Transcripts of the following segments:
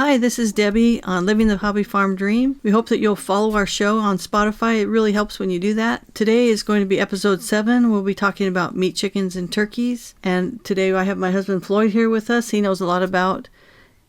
Hi, this is Debbie on Living the Hobby Farm Dream. We hope that you'll follow our show on Spotify. It really helps when you do that. Today is going to be episode 7. We'll be talking about meat chickens and turkeys. And today I have my husband Floyd here with us. He knows a lot about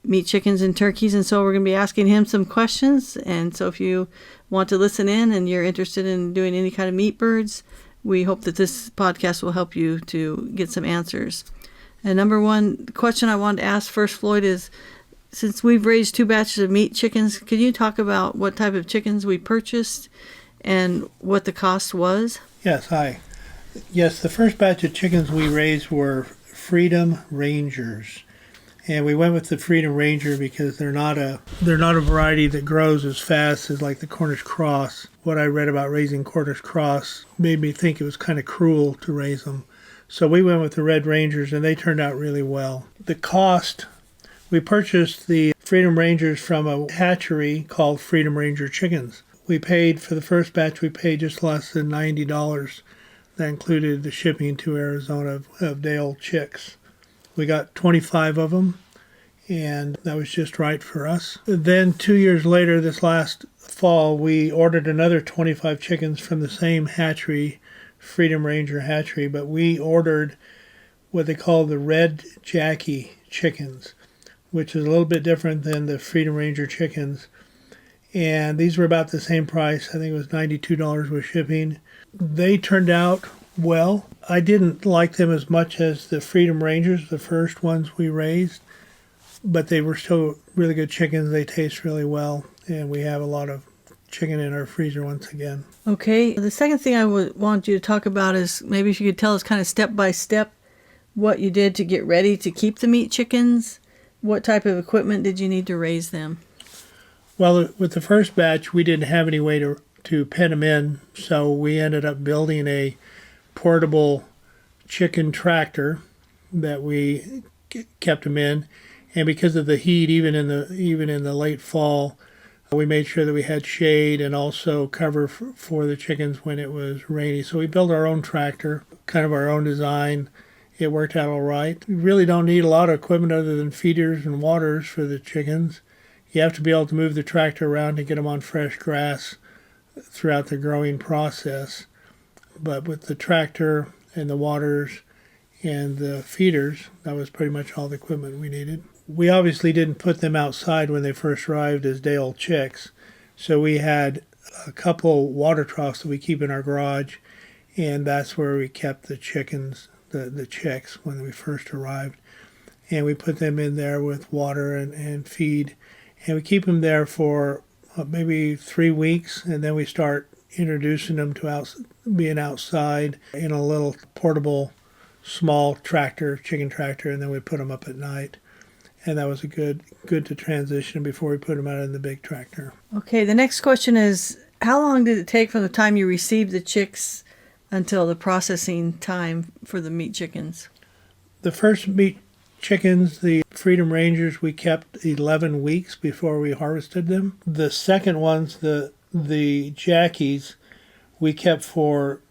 meat chickens and turkeys, and so we're going to be asking him some questions. And so if you want to listen in and you're interested in doing any kind of meat birds, we hope that this podcast will help you to get some answers. And number one question I wanted to ask first, Floyd, is since we've raised 2 batches of meat chickens, could you talk about what type of chickens we purchased and what the cost was? Yes, hi. Yes, the first batch of chickens we raised were Freedom Rangers. And we went with the Freedom Ranger because they're not a variety that grows as fast as like the Cornish Cross. What I read about raising Cornish Cross made me think it was kind of cruel to raise them. So we went with the Red Rangers, and they turned out really well. The cost, we purchased the Freedom Rangers from a hatchery called Freedom Ranger Chickens. We paid, for the first batch, we paid just less than $90. That included the shipping to Arizona of day-old chicks. We got 25 of them, and that was just right for us. Then 2 years later, this last fall, we ordered another 25 chickens from the same hatchery, Freedom Ranger hatchery, but we ordered what they call the Red Jackie chickens, which is a little bit different than the Freedom Ranger chickens. And these were about the same price. I think it was $92 with shipping. They turned out well. I didn't like them as much as the Freedom Rangers, the first ones we raised, but they were still really good chickens. They taste really well, and we have a lot of chicken in our freezer once again. Okay. The second thing I would want you to talk about is maybe if you could tell us kind of step by step what you did to get ready to keep the meat chickens. What type of equipment did you need to raise them? Well, with the first batch, we didn't have any way to pen them in, so we ended up building a portable chicken tractor that we kept them in. And because of the heat, even in the late fall, we made sure that we had shade and also cover for the chickens when it was rainy. So we built our own tractor, kind of our own design. It worked out all right. We really don't need a lot of equipment other than feeders and waters for the chickens. You have to be able to move the tractor around to get them on fresh grass throughout the growing process. But with the tractor and the waters and the feeders, that was pretty much all the equipment we needed. We obviously didn't put them outside when they first arrived as day-old chicks. So we had a couple water troughs that we keep in our garage, and that's where we kept the chickens, the chicks, when we first arrived. And we put them in there with water and feed. And we keep them there for maybe 3 weeks, and then we start introducing them to being outside in a little portable small tractor, chicken tractor, and then we put them up at night. And that was good to transition before we put them out in the big tractor. Okay, the next question is, how long did it take from the time you received the chicks until the processing time for the meat chickens? The first meat chickens, the Freedom Rangers, we kept 11 weeks before we harvested them. The second ones, the Jackies, we kept for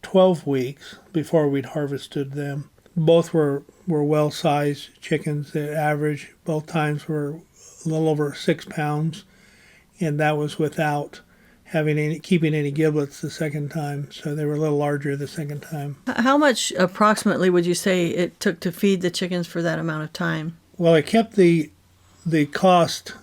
12 weeks before we'd harvested them. Both were well-sized chickens. The average, both times, were a little over 6 pounds, and that was without keeping any giblets the second time. So they were a little larger the second time. How much approximately would you say it took to feed the chickens for that amount of time? Well, I kept the cost,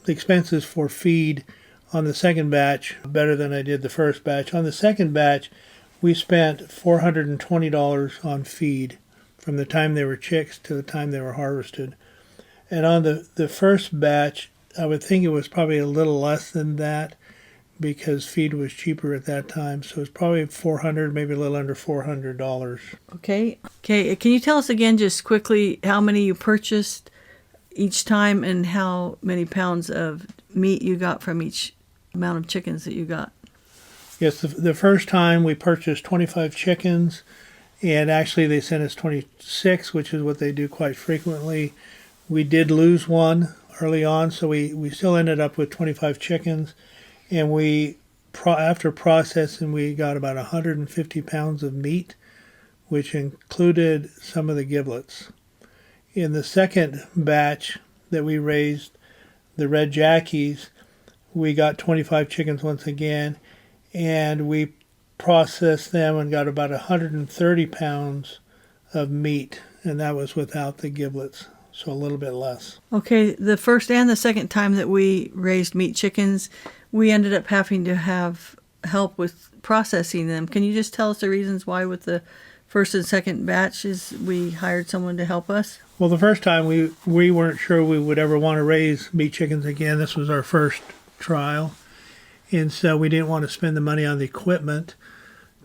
the expenses for feed on the second batch better than I did the first batch. On the second batch, we spent $420 on feed from the time they were chicks to the time they were harvested. And on the first batch, I would think it was probably a little less than that because feed was cheaper at that time. So it's probably $400, maybe a little under $400. Okay. Can you tell us again just quickly how many you purchased each time and how many pounds of meat you got from each amount of chickens that you got? Yes, the first time we purchased 25 chickens, and actually they sent us 26, which is what they do quite frequently. We did lose one early on, so we still ended up with 25 chickens, and after processing, we got about 150 pounds of meat, which included some of the giblets. In the second batch that we raised, the red jackies, we got 25 chickens once again, and we processed them and got about 130 pounds of meat, and that was without the giblets, so a little bit less. Okay, the first and the second time that we raised meat chickens, we ended up having to have help with processing them. Can you just tell us the reasons why with the first and second batches we hired someone to help us? Well, the first time we weren't sure we would ever want to raise meat chickens again. This was our first trial, and so we didn't want to spend the money on the equipment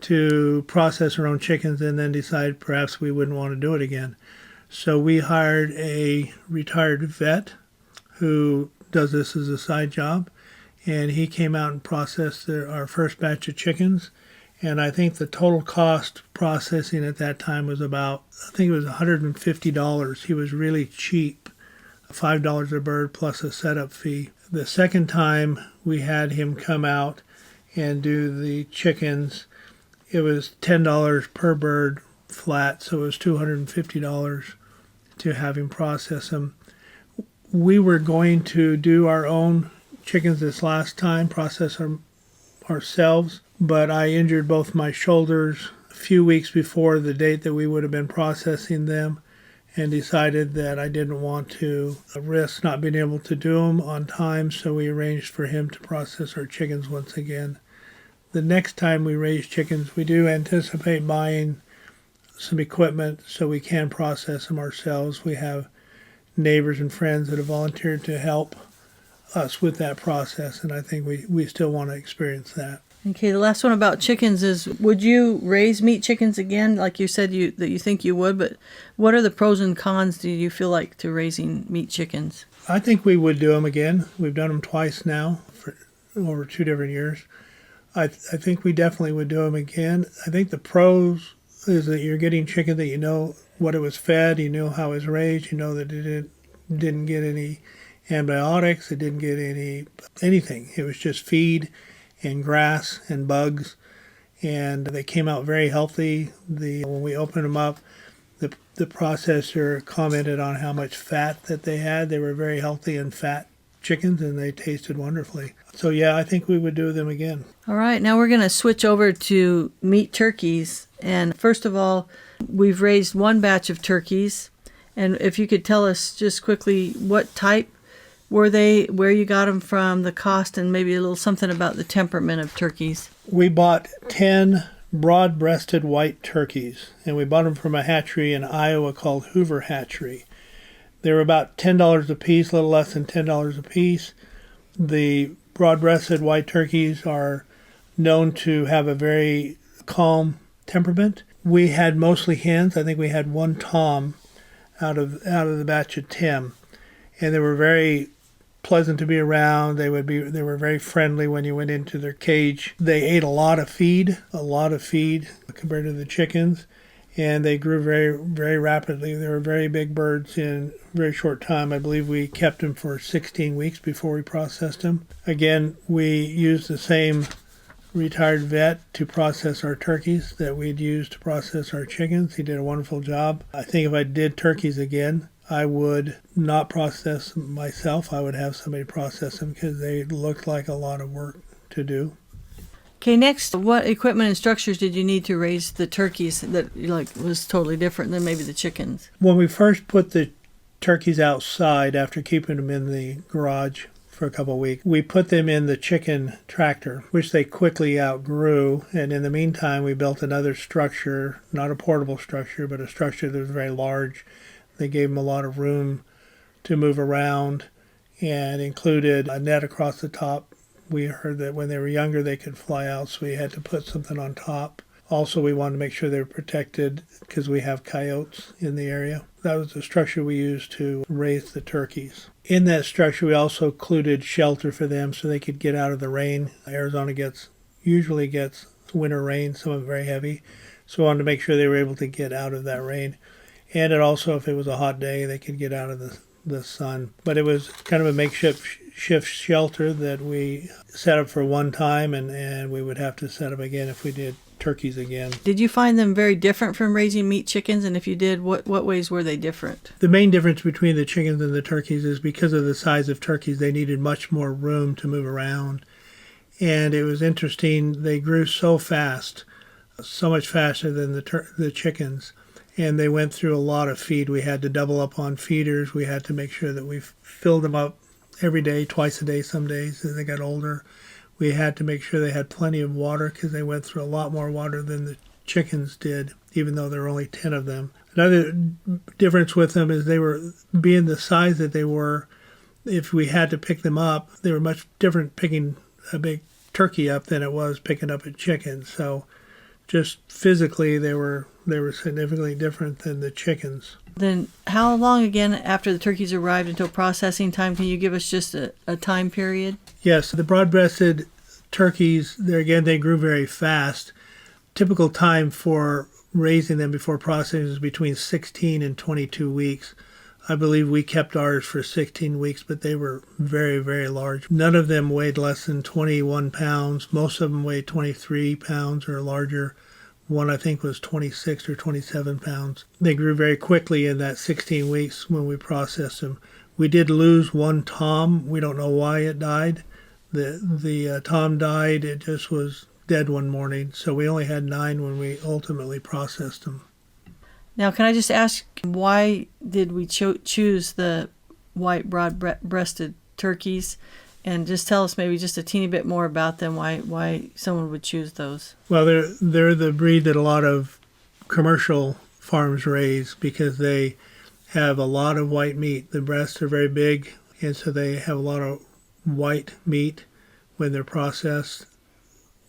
to process our own chickens and then decide perhaps we wouldn't want to do it again. So we hired a retired vet who does this as a side job, and he came out and processed our first batch of chickens. And I think the total cost processing at that time was about, I think it was $150. He was really cheap, $5 a bird plus a setup fee. The second time we had him come out and do the chickens, it was $10 per bird flat, so it was $250 to have him process them. We were going to do our own chickens this last time, process them ourselves, but I injured both my shoulders a few weeks before the date that we would have been processing them, and decided that I didn't want to risk not being able to do them on time, so we arranged for him to process our chickens once again. The next time we raise chickens, we do anticipate buying some equipment so we can process them ourselves. We have neighbors and friends that have volunteered to help us with that process, and I think we still want to experience that. Okay, the last one about chickens is, would you raise meat chickens again? Like you said that you think you would, but what are the pros and cons do you feel like to raising meat chickens? I think we would do them again. We've done them twice now for over 2 different years. I think we definitely would do them again. I think the pros is that you're getting chicken that you know what it was fed, you know how it was raised, you know that it didn't get any antibiotics, it didn't get anything. It was just feed and grass and bugs, and they came out very healthy. When we opened them up, the processor commented on how much fat that they had. They were very healthy and fat chickens, and they tasted wonderfully. So yeah, I think we would do them again. All right, now we're going to switch over to meat turkeys. And first of all, we've raised one batch of turkeys. And if you could tell us just quickly what type were they, where you got them from, the cost, and maybe a little something about the temperament of turkeys. We bought 10 broad-breasted white turkeys, and we bought them from a hatchery in Iowa called Hoover Hatchery. They were about $10 a piece, a little less than $10 a piece. The broad-breasted white turkeys are known to have a very calm temperament. We had mostly hens. I think we had one tom out of the batch of 10, and they were very pleasant to be around. They were very friendly when you went into their cage. They ate a lot of feed compared to the chickens, and they grew very, very rapidly. They were very big birds in a very short time. I believe we kept them for 16 weeks before we processed them. Again, we used the same retired vet to process our turkeys that we'd used to process our chickens. He did a wonderful job. I think if I did turkeys again, I would not process them myself. I would have somebody process them because they looked like a lot of work to do. Okay, next, what equipment and structures did you need to raise the turkeys that was totally different than maybe the chickens? When we first put the turkeys outside after keeping them in the garage for a couple of weeks, we put them in the chicken tractor, which they quickly outgrew. And in the meantime, we built another structure, not a portable structure, but a structure that was very large. They gave them a lot of room to move around and included a net across the top. We heard that when they were younger, they could fly out, so we had to put something on top. Also, we wanted to make sure they were protected because we have coyotes in the area. That was the structure we used to raise the turkeys. In that structure, we also included shelter for them so they could get out of the rain. Arizona usually gets winter rain, some of it very heavy. So we wanted to make sure they were able to get out of that rain. And it also, if it was a hot day, they could get out of the sun. But it was kind of a makeshift shelter that we set up for one time, and we would have to set up again if we did turkeys again. Did you find them very different from raising meat chickens? And if you did, what ways were they different? The main difference between the chickens and the turkeys is because of the size of turkeys, they needed much more room to move around. And it was interesting, they grew so fast, so much faster than the chickens. And they went through a lot of feed. We had to double up on feeders. We had to make sure that we filled them up every day, twice a day some days as they got older. We had to make sure they had plenty of water because they went through a lot more water than the chickens did, even though there were only 10 of them. Another difference with them is they were, being the size that they were, if we had to pick them up, they were much different picking a big turkey up than it was picking up a chicken. So just physically, they were significantly different than the chickens. Then how long again after the turkeys arrived until processing time? Can you give us just a time period? Yes, the broad-breasted turkeys, they grew very fast. Typical time for raising them before processing is between 16 and 22 weeks. I believe we kept ours for 16 weeks, but they were very, very large. None of them weighed less than 21 pounds. Most of them weighed 23 pounds or larger. One, I think, was 26 or 27 pounds. They grew very quickly in that 16 weeks when we processed them. We did lose one tom. We don't know why it died. The tom died. It just was dead one morning. So we only had 9 when we ultimately processed them. Now, can I just ask, why did we choose the white broad-breasted turkeys? And just tell us maybe just a teeny bit more about them, why someone would choose those. Well, they're the breed that a lot of commercial farms raise because they have a lot of white meat. The breasts are very big, and so they have a lot of white meat when they're processed.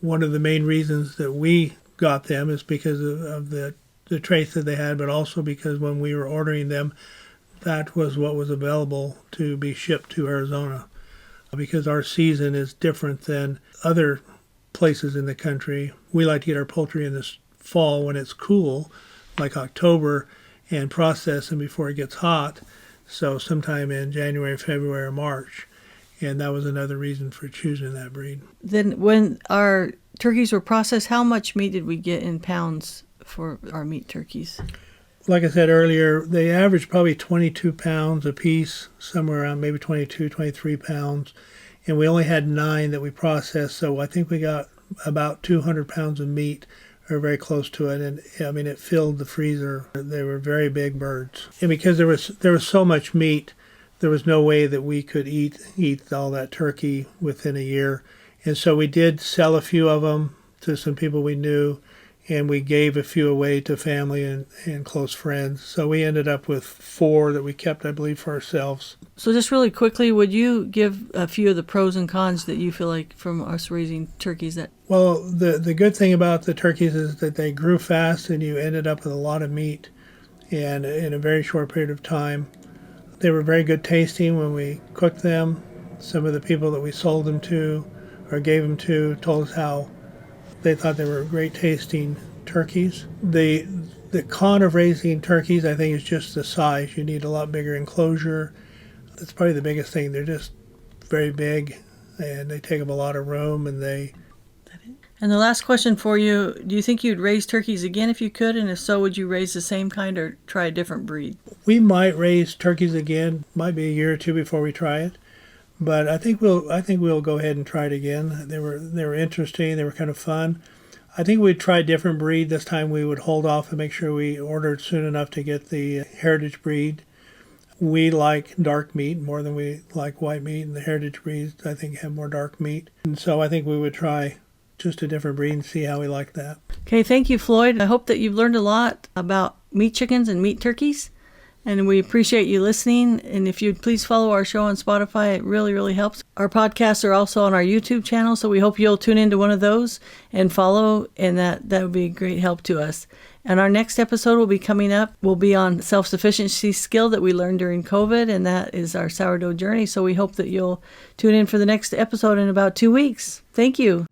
One of the main reasons that we got them is because of the traits that they had, but also because when we were ordering them, that was what was available to be shipped to Arizona. Because our season is different than other places in the country. We like to get our poultry in this fall when it's cool, like October, and process them before it gets hot. So sometime in January, February, or March. And that was another reason for choosing that breed. Then when our turkeys were processed, how much meat did we get in pounds for our meat turkeys? Like I said earlier, they averaged probably 22 pounds a piece, somewhere around maybe 22, 23 pounds. And we only had 9 that we processed, so I think we got about 200 pounds of meat, or very close to it. And I mean, it filled the freezer. They were very big birds. And because there was so much meat, there was no way that we could eat all that turkey within a year. And so we did sell a few of them to some people we knew, and we gave a few away to family and close friends. So we ended up with 4 that we kept, I believe, for ourselves. So just really quickly, would you give a few of the pros and cons that you feel like from us raising turkeys? Well, the good thing about the turkeys is that they grew fast and you ended up with a lot of meat and in a very short period of time. They were very good tasting when we cooked them. Some of the people that we sold them to or gave them to told us how they thought they were great tasting turkeys. The con of raising turkeys, I think, is just the size. You need a lot bigger enclosure. That's probably the biggest thing. They're just very big, and they take up a lot of room. And the last question for you, do you think you'd raise turkeys again if you could? And if so, would you raise the same kind or try a different breed? We might raise turkeys again. Might be a year or two before we try it. But I think we'll go ahead and try it again. They were interesting. They were kind of fun. I think we'd try a different breed. This time we would hold off and make sure we ordered soon enough to get the heritage breed. We like dark meat more than we like white meat, and the heritage breeds, I think, have more dark meat. And so I think we would try just a different breed and see how we like that. Okay, thank you, Floyd. I hope that you've learned a lot about meat chickens and meat turkeys. And we appreciate you listening. And if you'd please follow our show on Spotify, it really, really helps. Our podcasts are also on our YouTube channel, so we hope you'll tune into one of those and follow, and that would be a great help to us. And our next episode will be coming up. Will be on self-sufficiency skill that we learned during COVID, and that is our sourdough journey. So we hope that you'll tune in for the next episode in about 2 weeks. Thank you.